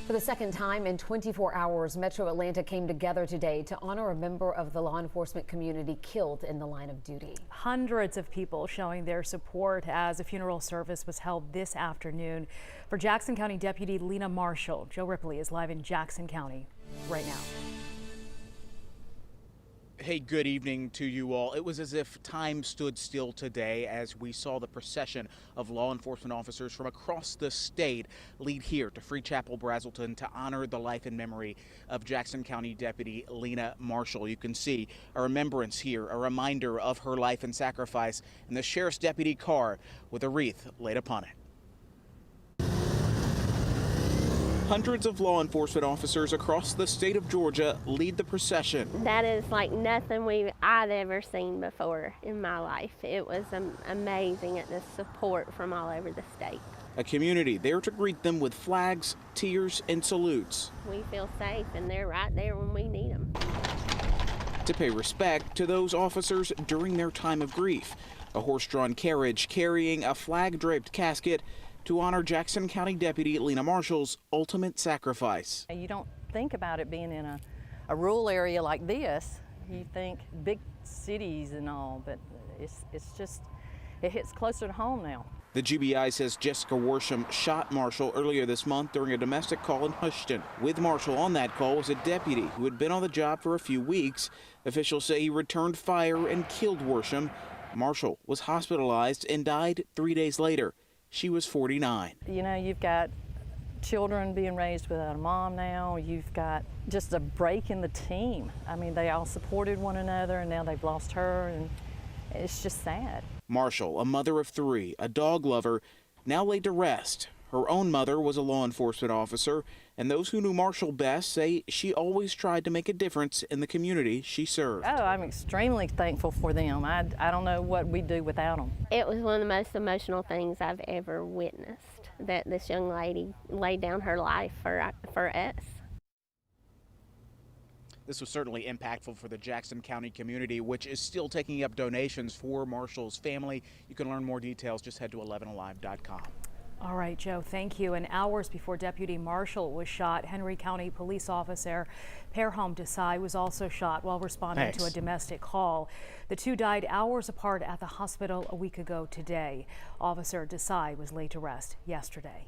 For the second time in 24 hours, Metro Atlanta came together today to honor a member of the law enforcement community killed in the line of duty. Hundreds of people showing their support as a funeral service was held this afternoon for Jackson County Deputy Lena Marshall. Joe Ripley is live in Jackson County right now. Hey, good evening to you all. It was as if time stood still today as we saw the procession of law enforcement officers from across the state lead here to Free Chapel, Brazelton to honor the life and memory of Jackson County Deputy Lena Marshall. You can see a remembrance here, a reminder of her life and sacrifice, and the sheriff's deputy car with a wreath laid upon it. Hundreds of law enforcement officers across the state of Georgia lead the procession. That is like nothing I've ever seen before in my life. It was amazing at the support from all over the state. A community there to greet them with flags, tears, and salutes. We feel safe and they're right there when we need them. To pay respect to those officers during their time of grief. A horse-drawn carriage carrying a flag-draped casket to honor Jackson County Deputy Lena Marshall's ultimate sacrifice. You don't think about it being in a rural area like this. You think big cities and all, but it's just, it hits closer to home now. The GBI says Jessica Worsham shot Marshall earlier this month during a domestic call in Houston. With Marshall on that call was a deputy who had been on the job for a few weeks. Officials say he returned fire and killed Worsham. Marshall was hospitalized and died 3 days later. She was 49. You know, you've got children being raised without a mom now. You've got just a break in the team. I mean, they all supported one another, and now they've lost her, and it's just sad. Marshall, a mother of three, a dog lover, now laid to rest. Her own mother was a law enforcement officer, and those who knew Marshall best say she always tried to make a difference in the community she served. Oh, I'm extremely thankful for them. I don't know what we'd do without them. It was one of the most emotional things I've ever witnessed, that this young lady laid down her life for us. This was certainly impactful for the Jackson County community, which is still taking up donations for Marshall's family. You can learn more details. Just head to 11alive.com. All right, Joe, thank you. And hours before Deputy Marshall was shot, Henry County police officer Perham Desai was also shot while responding to a domestic call. The two died hours apart at the hospital a week ago today. Officer Desai was laid to rest yesterday.